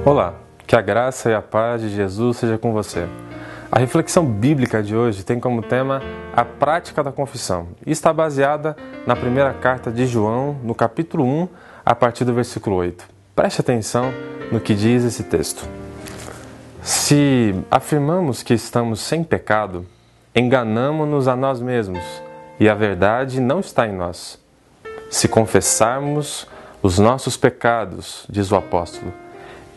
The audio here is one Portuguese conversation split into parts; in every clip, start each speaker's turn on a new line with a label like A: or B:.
A: Olá, que a graça e a paz de Jesus seja com você. A reflexão bíblica de hoje tem como tema a prática da confissão e está baseada na primeira carta de João, no capítulo 1, a partir do versículo 8. Preste atenção no que diz esse texto. Se afirmamos que estamos sem pecado, enganamo-nos a nós mesmos e a verdade não está em nós. Se confessarmos os nossos pecados, diz o apóstolo,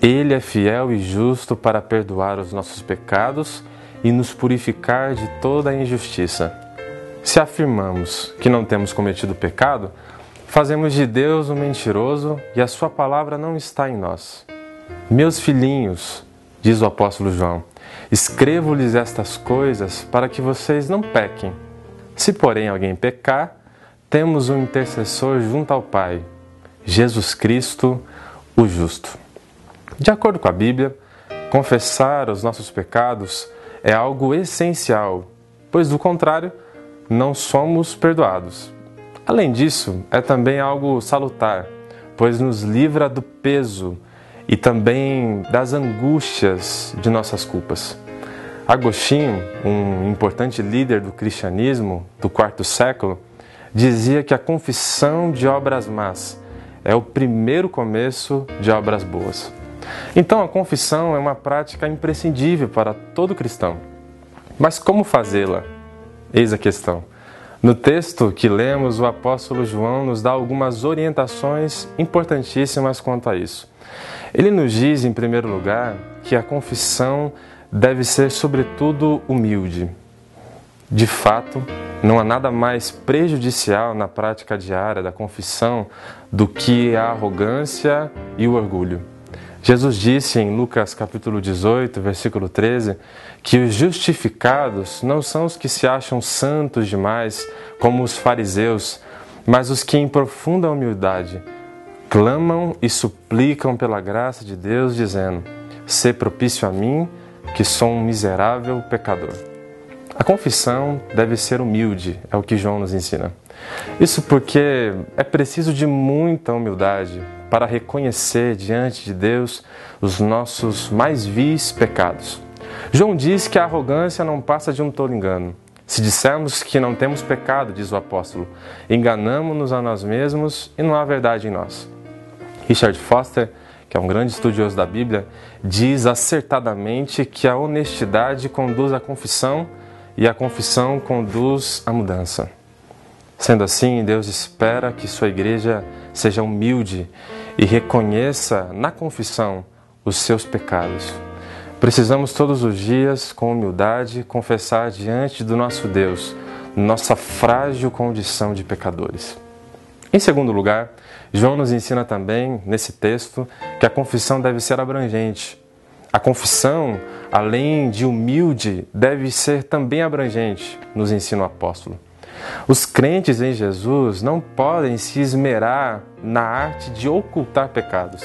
A: Ele é fiel e justo para perdoar os nossos pecados e nos purificar de toda a injustiça. Se afirmamos que não temos cometido pecado, fazemos de Deus um mentiroso e a sua palavra não está em nós. Meus filhinhos, diz o apóstolo João, escrevo-lhes estas coisas para que vocês não pequem. Se, porém, alguém pecar, temos um intercessor junto ao Pai, Jesus Cristo, o justo. De acordo com a Bíblia, confessar os nossos pecados é algo essencial, pois do contrário, não somos perdoados. Além disso, é também algo salutar, pois nos livra do peso e também das angústias de nossas culpas. Agostinho, um importante líder do cristianismo do quarto século, dizia que a confissão de obras más é o primeiro começo de obras boas. Então, a confissão é uma prática imprescindível para todo cristão. Mas como fazê-la? Eis a questão. No texto que lemos, o apóstolo João nos dá algumas orientações importantíssimas quanto a isso. Ele nos diz, em primeiro lugar, que a confissão deve ser, sobretudo, humilde. De fato, não há nada mais prejudicial na prática diária da confissão do que a arrogância e o orgulho. Jesus disse em Lucas capítulo 18, versículo 13, que os justificados não são os que se acham santos demais, como os fariseus, mas os que em profunda humildade clamam e suplicam pela graça de Deus, dizendo, sê propício a mim, que sou um miserável pecador. A confissão deve ser humilde, é o que João nos ensina. Isso porque é preciso de muita humildade para reconhecer diante de Deus os nossos mais vis pecados. João diz que a arrogância não passa de um tolo engano. Se dissermos que não temos pecado, diz o apóstolo, enganamo-nos a nós mesmos e não há verdade em nós. Richard Foster, que é um grande estudioso da Bíblia, diz acertadamente que a honestidade conduz à confissão e a confissão conduz à mudança. Sendo assim, Deus espera que sua igreja seja humilde e reconheça na confissão os seus pecados. Precisamos todos os dias, com humildade, confessar diante do nosso Deus nossa frágil condição de pecadores. Em segundo lugar, João nos ensina também, nesse texto, que a confissão deve ser abrangente. A confissão, além de humilde, deve ser também abrangente, nos ensina o apóstolo. Os crentes em Jesus não podem se esmerar na arte de ocultar pecados.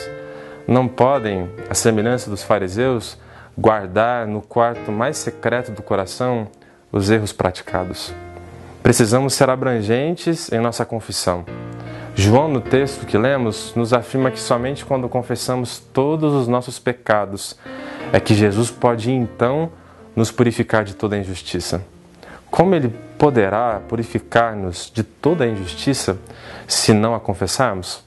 A: Não podem, à semelhança dos fariseus, guardar no quarto mais secreto do coração os erros praticados. Precisamos ser abrangentes em nossa confissão. João, no texto que lemos, nos afirma que somente quando confessamos todos os nossos pecados é que Jesus pode, então, nos purificar de toda a injustiça. Como Ele poderá purificar-nos de toda a injustiça se não a confessarmos?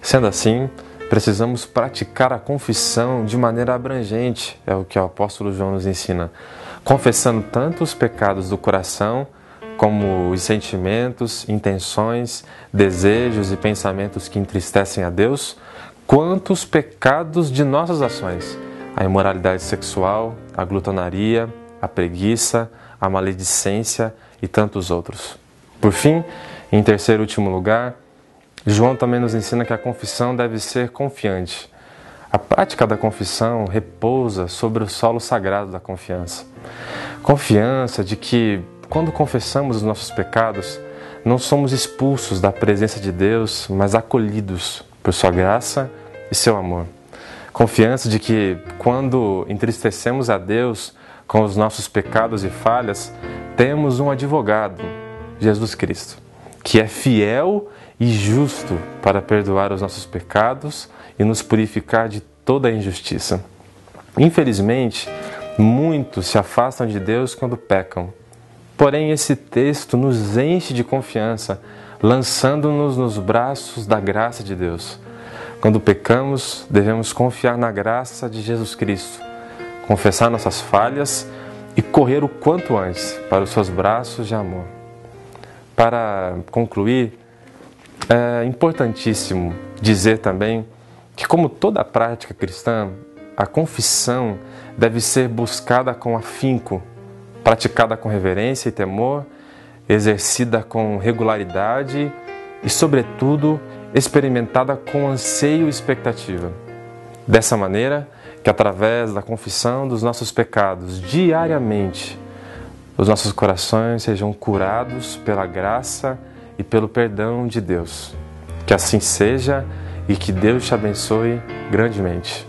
A: Sendo assim, precisamos praticar a confissão de maneira abrangente, é o que o apóstolo João nos ensina, confessando tanto os pecados do coração, como os sentimentos, intenções, desejos e pensamentos que entristecem a Deus, quanto os pecados de nossas ações, a imoralidade sexual, a glutonaria, a preguiça, a maledicência e tantos outros. Por fim, em terceiro e último lugar, João também nos ensina que a confissão deve ser confiante. A prática da confissão repousa sobre o solo sagrado da confiança. Confiança de que, quando confessamos os nossos pecados, não somos expulsos da presença de Deus, mas acolhidos por sua graça e seu amor. Confiança de que, quando entristecemos a Deus com os nossos pecados e falhas, temos um advogado, Jesus Cristo, que é fiel e justo para perdoar os nossos pecados e nos purificar de toda a injustiça. Infelizmente, muitos se afastam de Deus quando pecam. Porém, esse texto nos enche de confiança, lançando-nos nos braços da graça de Deus. Quando pecamos, devemos confiar na graça de Jesus Cristo, confessar nossas falhas e correr o quanto antes para os seus braços de amor. Para concluir, é importantíssimo dizer também que, como toda prática cristã, a confissão deve ser buscada com afinco, praticada com reverência e temor, exercida com regularidade e, sobretudo, experimentada com anseio e expectativa. Dessa maneira, que através da confissão dos nossos pecados diariamente, os nossos corações sejam curados pela graça e pelo perdão de Deus. Que assim seja e que Deus te abençoe grandemente.